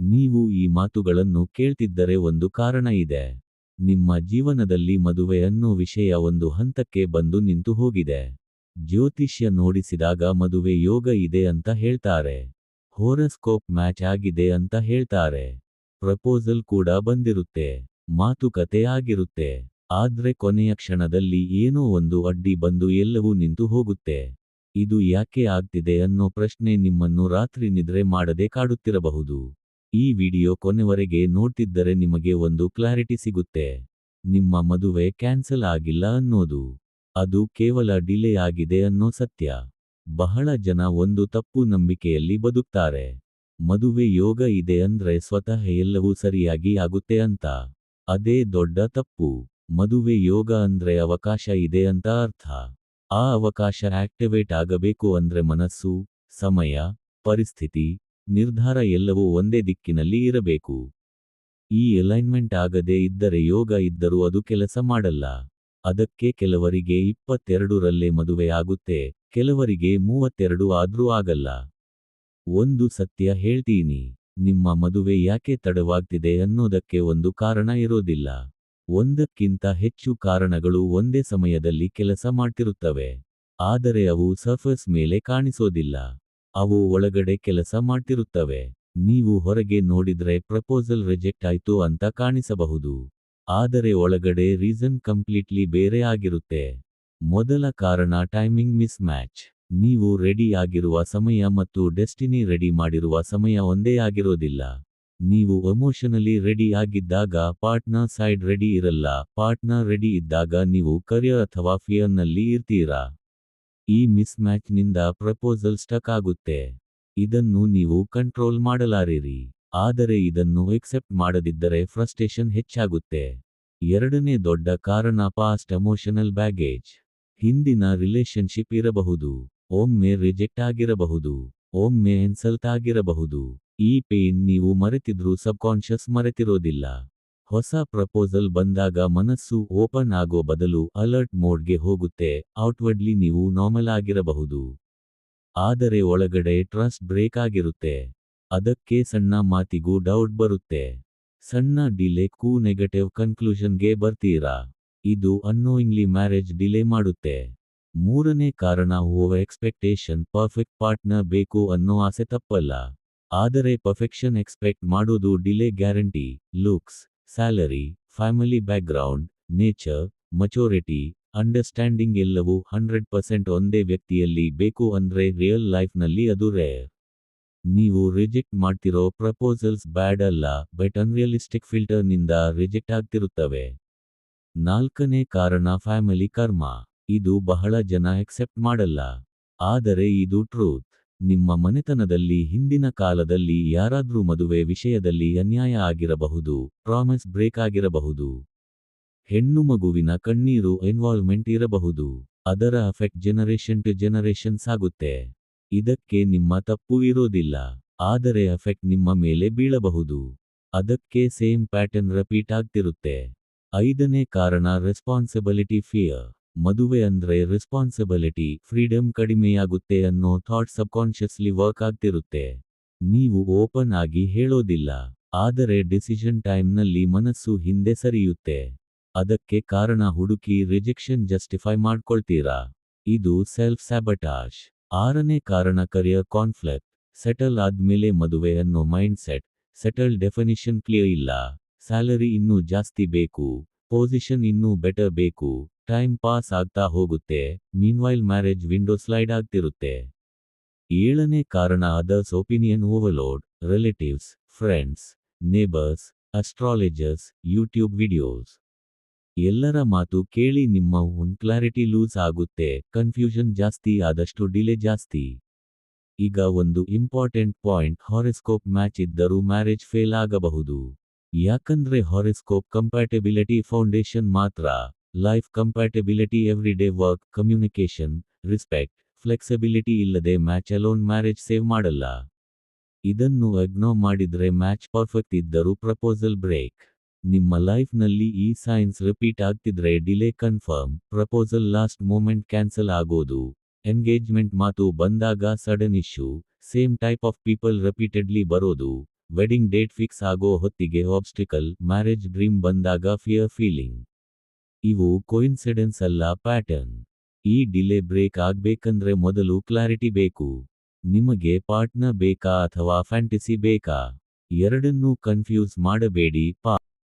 ನೀವು ಈ ಮಾತುಗಳನ್ನು ಕೇಳ್ತಿದ್ದರೆ ಒಂದು ಕಾರಣ ಇದೆ. ನಿಮ್ಮ ಜೀವನದಲ್ಲಿ ಮದುವೆ ಅನ್ನೋ ವಿಷಯ ಒಂದು ಹಂತಕ್ಕೆ ಬಂದು ನಿಂತು ಹೋಗಿದೆ. ಜ್ಯೋತಿಷ್ಯ ನೋಡಿಸಿದಾಗ ಮದುವೆ ಯೋಗ ಇದೆ ಅಂತ ಹೇಳ್ತಾರೆ. ಹೋರಸ್ಕೋಪ್ ಮ್ಯಾಚ್ ಆಗಿದೆ ಅಂತ ಹೇಳ್ತಾರೆ. ಪ್ರಪೋಸಲ್ ಕೂಡ ಬಂದಿರುತ್ತೆ. ಮಾತುಕತೆ ಆಗಿರುತ್ತೆ. ಆದ್ರೆ ಕೊನೆಯ ಕ್ಷಣದಲ್ಲಿ ಏನೋ ಒಂದು ಅಡ್ಡಿ ಬಂದು ಎಲ್ಲವೂ ನಿಂತು ಹೋಗುತ್ತೆ. ಇದು ಯಾಕೆ ಆಗ್ತಿದೆ ಅನ್ನೋ ಪ್ರಶ್ನೆ ನಿಮ್ಮನ್ನು ರಾತ್ರಿ ನಿದ್ರೆ ಮಾಡದೆ ಕಾಡುತ್ತಿರಬಹುದು. ಈ ವಿಡಿಯೋ ಕೊನೆವರೆಗೆ ನೋಡ್ತಿದ್ದರೆ ನಿಮಗೆ ಒಂದು ಕ್ಲಾರಿಟಿ ಸಿಗುತ್ತೆ. ನಿಮ್ಮ ಮದುವೆ ಕ್ಯಾನ್ಸಲ್ ಆಗಿಲ್ಲ ಅನ್ನೋದು. ಅದು ಕೇವಲ ಡಿಲೇ ಆಗಿದೆ ಅನ್ನೋ ಸತ್ಯ. ಬಹಳ ಜನ ಒಂದು ತಪ್ಪು ನಂಬಿಕೆಯಲ್ಲಿ ಬದುಕ್ತಾರೆ. ಮದುವೆ ಯೋಗ ಇದೆ ಅಂದ್ರೆ ಸ್ವತಃ ಎಲ್ಲವೂ ಸರಿಯಾಗಿ ಆಗುತ್ತೆ ಅಂತ. ಅದೇ ದೊಡ್ಡ ತಪ್ಪು. ಮದುವೆ ಯೋಗ ಅಂದ್ರೆ ಅವಕಾಶ ಇದೆ ಅಂತ ಅರ್ಥ. ಆ ಅವಕಾಶ ಆಕ್ಟಿವೇಟ್ ಆಗಬೇಕು ಅಂದ್ರೆ ಮನಸ್ಸು, ಸಮಯ, ಪರಿಸ್ಥಿತಿ, ನಿರ್ಧಾರ ಎಲ್ಲವೂ ಒಂದೇ ದಿಕ್ಕಿನಲ್ಲಿ ಇರಬೇಕು. ಈ ಅಲೈನ್ಮೆಂಟ್ ಆಗದೇ ಇದ್ದರೆ ಯೋಗ ಇದ್ದರೂ ಅದು ಕೆಲಸ ಮಾಡಲ್ಲ. ಅದಕ್ಕೆ ಕೆಲವರಿಗೆ 22ರಲ್ಲೇ ಮದುವೆ ಆಗುತ್ತೆ, ಕೆಲವರಿಗೆ 32 ಆದ್ರೂ ಆಗಲ್ಲ. ಒಂದು ಸತ್ಯ ಹೇಳ್ತೀನಿ, ನಿಮ್ಮ ಮದುವೆ ಯಾಕೆ ತಡವಾಗ್ತಿದೆ ಅನ್ನೋದಕ್ಕೆ ಒಂದು ಕಾರಣ ಇರೋದಿಲ್ಲ. ಒಂದಕ್ಕಿಂತ ಹೆಚ್ಚು ಕಾರಣಗಳು ಒಂದೇ ಸಮಯದಲ್ಲಿ ಕೆಲಸ ಮಾಡ್ತಿರುತ್ತವೆ. ಆದರೆ ಅವು ಸರ್ಫೇಸ್ ಮೇಲೆ ಕಾಣಿಸೋದಿಲ್ಲ. ಅವು ಒಳಗಡೆ ಕೆಲಸ ಮಾಡ್ತಿರುತ್ತವೆ. ನೀವು ಹೊರಗೆ ನೋಡಿದ್ರೆ ಪ್ರಪೋಸಲ್ ರಿಜೆಕ್ಟ್ ಆಯ್ತು ಅಂತ ಕಾಣಿಸಬಹುದು. ಆದರೆ ಒಳಗಡೆ ರೀಸನ್ ಕಂಪ್ಲೀಟ್ಲಿ ಬೇರೆ ಆಗಿರುತ್ತೆ. ಮೊದಲ ಕಾರಣ ಟೈಮಿಂಗ್ ಮಿಸ್ ಮ್ಯಾಚ್. ನೀವು ರೆಡಿ ಆಗಿರುವ ಸಮಯ ಮತ್ತು ಡೆಸ್ಟಿನಿ ರೆಡಿ ಮಾಡಿರುವ ಸಮಯ ಒಂದೇ ಆಗಿರೋದಿಲ್ಲ. ನೀವು ಎಮೋಷನಲಿ ರೆಡಿ ಆಗಿದ್ದಾಗ ಪಾರ್ಟ್ನರ್ ಸೈಡ್ ರೆಡಿ ಇರಲ್ಲ. ಪಾರ್ಟ್ನರ್ ರೆಡಿ ಇದ್ದಾಗ ನೀವು ಕರಿಯರ್ ಅಥವಾ ಫಿಯರ್ನಲ್ಲಿ ಇರ್ತೀರಾ. ಈ ಮಿಸ್ ಮ್ಯಾಚ್ನಿಂದ ಪ್ರಪೋಸಲ್ ಸ್ಟಕ್ ಆಗುತ್ತೆ. ಇದನ್ನು ನೀವು ಕಂಟ್ರೋಲ್ ಮಾಡಲಾರಿರಿ. ಆದರೆ ಇದನ್ನು ಎಕ್ಸೆಪ್ಟ್ ಮಾಡದಿದ್ದರೆ ಫ್ರಸ್ಟ್ರೇಷನ್ ಹೆಚ್ಚಾಗುತ್ತೆ. ಎರಡನೇ ದೊಡ್ಡ ಕಾರಣ ಪಾಸ್ಟ್ ಎಮೋಷನಲ್ ಬ್ಯಾಗೇಜ್. ಹಿಂದಿನ ರಿಲೇಶನ್ಶಿಪ್ ಇರಬಹುದು. ಒಮ್ಮೆ ರಿಜೆಕ್ಟ್ ಆಗಿರಬಹುದು. ಒಮ್ಮೆ ಇನ್ಸಲ್ಟ್ ಆಗಿರಬಹುದು. ಈ ಪೇನ್ ನೀವು ಮರೆತಿದ್ರೂ ಸಬ್ಕಾನ್ಷಿಯಸ್ ಮರೆತಿರೋದಿಲ್ಲ. ಹೊಸ ಪ್ರಪೋಸಲ್ ಬಂದಾಗ ಮನಸ್ಸು ಓಪನ್ ಆಗೋ ಬದಲು ಅಲರ್ಟ್ ಮೋಡ್ಗೆ ಹೋಗುತ್ತೆ. ಔಟ್ವರ್ಡ್ಲಿ ನೀವು ನಾರ್ಮಲ್ ಆಗಿರಬಹುದು. ಆದರೆ ಒಳಗಡೆ ಟ್ರಸ್ಟ್ ಬ್ರೇಕ್ ಆಗಿರುತ್ತೆ. ಅದಕ್ಕೆ ಸಣ್ಣ ಮಾತಿಗೂ ಡೌಟ್ ಬರುತ್ತೆ. ಸಣ್ಣ ಡಿಲೇಕ್ಕೂ ನೆಗೆಟಿವ್ ಕನ್ಕ್ಲೂಷನ್ಗೆ ಬರ್ತೀರಾ. ಇದು ಅನ್ನೋಯಿಂಗ್ಲಿ ಮ್ಯಾರೇಜ್ ಡಿಲೇ ಮಾಡುತ್ತೆ. ಮೂರನೇ ಕಾರಣ ಓವರ್ ಎಕ್ಸ್ಪೆಕ್ಟೇಷನ್. ಪರ್ಫೆಕ್ಟ್ ಪಾರ್ಟ್ನರ್ ಬೇಕು ಅನ್ನೋ ಆಸೆ ತಪ್ಪಲ್ಲ. ಆದರೆ ಪರ್ಫೆಕ್ಷನ್ ಎಕ್ಸ್ಪೆಕ್ಟ್ ಮಾಡೋದು delay guarantee. Looks, salary, family background, nature, maturity, understanding ಎಲ್ಲವೂ 100% ಒಂದೇ ವ್ಯಕ್ತಿಯಲ್ಲಿ ಬೇಕು ಅಂದ್ರೆ ರಿಯಲ್ ಲೈಫ್ನಲ್ಲಿ ಅದು ರೇರ್. ನೀವು ರಿಜೆಕ್ಟ್ ಮಾಡ್ತಿರೋ ಪ್ರಪೋಸಲ್ಸ್ ಬ್ಯಾಡ್ ಅಲ್ಲ, ಬಟ್ ಅನ್ರಿಯಲಿಸ್ಟಿಕ್ ಫಿಲ್ಟರ್ನಿಂದ ರಿಜೆಕ್ಟ್ ಆಗ್ತಿರುತ್ತವೆ. ನಾಲ್ಕನೇ ಕಾರಣ ಫ್ಯಾಮಿಲಿ ಕರ್ಮ. ಇದು ಬಹಳ ಜನ ಎಕ್ಸೆಪ್ಟ್ ಮಾಡಲ್ಲ. ಆದರೆ ಇದು ಟ್ರೂತ್. ನಿಮ್ಮ ಮನೆತನದಲ್ಲಿ ಹಿಂದಿನ ಕಾಲದಲ್ಲಿ ಯಾರಾದ್ರೂ ಮದುವೆ ವಿಷಯದಲ್ಲಿ ಅನ್ಯಾಯ ಆಗಿರಬಹುದು, ಪ್ರಾಮಿಸ್ ಬ್ರೇಕ್ ಆಗಿರಬಹುದು. ಹೆಣ್ಣು ಮಗುವಿನ ಕಣ್ಣೀರು ಇನ್ವಾಲ್ವ್ಮೆಂಟ್ ಇರಬಹುದು. ಅದರ ಅಫೆಕ್ಟ್ ಜನರೇಷನ್ ಟು ಜನರೇಷನ್ ಸಾಗುತ್ತೆ. ಇದಕ್ಕೆ ನಿಮ್ಮ ತಪ್ಪು ಇರೋದಿಲ್ಲ. ಆದರೆ ಅಫೆಕ್ಟ್ ನಿಮ್ಮ ಮೇಲೆ ಬೀಳಬಹುದು. ಅದಕ್ಕೆ ಸೇಮ್ ಪ್ಯಾಟರ್ನ್ ರಿಪೀಟ್ ಆಗ್ತಿರುತ್ತೆ. ಐದನೇ ಕಾರಣ ರೆಸ್ಪಾನ್ಸಿಬಿಲಿಟಿ ಫಿಯರ್. ಮದುವೆ ಅಂದ್ರೆ ರೆಸ್ಪಾನ್ಸಿಬಿಲಿಟಿ, ಫ್ರೀಡಮ್ ಕಡಿಮೆಯಾಗುತ್ತೆ ಅನ್ನೋ ಥಾಟ್ ಸಬ್ಕಾನ್ಷಿಯಸ್ಲಿ ವರ್ಕ್ ಆಗ್ತಿರುತ್ತೆ. ನೀವು ಓಪನ್ ಆಗಿ ಹೇಳೋದಿಲ್ಲ. ಆದರೆ ಡಿಸಿಷನ್ ಟೈಮ್ನಲ್ಲಿ ಮನಸ್ಸು ಹಿಂದೆ ಸರಿಯುತ್ತೆ. ಅದಕ್ಕೆ ಕಾರಣ ಹುಡುಕಿ ರಿಜೆಕ್ಷನ್ ಜಸ್ಟಿಫೈ ಮಾಡ್ಕೊಳ್ತೀರಾ. ಇದು ಸೆಲ್ಫ್ ಸ್ಯಾಬಟಾಜ್. ಆರನೇ ಕಾರಣ ಕರಿಯರ್ ಕಾನ್ಫ್ಲಿಕ್ಟ್. ಸೆಟಲ್ ಆದ್ಮೇಲೆ ಮದುವೆ ಅನ್ನೋ mind set. Settle definition clear ಇಲ್ಲ. ಸ್ಯಾಲರಿ ಇನ್ನೂ ಜಾಸ್ತಿ ಬೇಕು, ಪೊಸಿಷನ್ ಇನ್ನೂ ಬೆಟರ್ ಬೇಕು. ಟೈಮ್ ಪಾಸ್ ಆಗ್ತಾ ಹೋಗುತ್ತೆ. ಮೀನ್ವೈಲ್ ಮ್ಯಾರೇಜ್ ವಿಂಡೋ ಸ್ಲೈಡ್ ಆಗ್ತಿರುತ್ತೆ. ಏಳನೇ ಕಾರಣ others opinion overload. Relatives, friends, neighbours, astrologers, YouTube videos. ಎಲ್ಲರ ಮಾತು ಕೇಳಿ ನಿಮ್ಮ ಓನ್ ಕ್ಲಾರಿಟಿ ಲೂಸ್ ಆಗುತ್ತೆ. ಕನ್ಫ್ಯೂಷನ್ ಜಾಸ್ತಿ ಆದಷ್ಟು ಡಿಲೇ ಜಾಸ್ತಿ. ಈಗ ಒಂದು ಇಂಪಾರ್ಟೆಂಟ್ ಪಾಯಿಂಟ್, ಹಾರೋಸ್ಕೋಪ್ ಮ್ಯಾಚ್ ಇದ್ದರೂ ಮ್ಯಾರೇಜ್ ಫೇಲ್ ಆಗಬಹುದು. ಯಾಕಂದ್ರೆ ಹಾರೋಸ್ಕೋಪ್ ಕಂಪ್ಯಾಟಿಬಿಲಿಟಿ ಫೌಂಡೇಶನ್ ಮಾತ್ರ. Life compatibility, everyday work, communication, respect, flexibility ಇಲ್ಲದೆ ಮ್ಯಾಚ್ ಅಲೋನ್ ಮ್ಯಾರೇಜ್ ಸೇವ್ ಮಾಡಲ್ಲ. ಇದನ್ನು ಇಗ್ನೋರ್ ಮಾಡಿದ್ರೆ ಮ್ಯಾಚ್ ಪರ್ಫೆಕ್ಟ್ ಇದ್ದರೂ ಪ್ರಪೋಸಲ್ ಬ್ರೇಕ್. ನಿಮ್ಮ ಲೈಫ್ನಲ್ಲಿ ಈ ಸೈನ್ಸ್ ರಿಪೀಟ್ ಆಗ್ತಿದ್ರೆ delay confirm. Proposal last moment cancel ಆಗೋದು. ಎಂಗೇಜ್ಮೆಂಟ್ ಮಾತು ಬಂದಾಗ sudden issue. Same type of people repeatedly ಬರೋದು. ವೆಡ್ಡಿಂಗ್ ಡೇಟ್ ಫಿಕ್ಸ್ ಆಗೋ ಹೊತ್ತಿಗೆ ಆಬ್ಸ್ಟಿಕಲ್, ಮ್ಯಾರೇಜ್ ಡ್ರೀಮ್ ಬಂದಾಗ ಫಿಯರ್ ಫೀಲಿಂಗ್. ಇವು ಕೋಇನ್ಸಿಡೆನ್ಸ್ ಅಲ್ಲ, ಪ್ಯಾಟರ್ನ್. ಈ ಡಿಲೇ ಬ್ರೇಕ್ ಆಗ್ಬೇಕಂದ್ರೆ ಮೊದಲು ಕ್ಲಾರಿಟಿ ಬೇಕು. ನಿಮಗೆ ಪಾರ್ಟ್ನರ್ ಬೇಕಾ ಅಥವಾ ಫ್ಯಾಂಟಸಿ ಬೇಕಾ? ಎರಡನ್ನೂ ಕನ್ಫ್ಯೂಸ್ ಮಾಡಬೇಡಿ.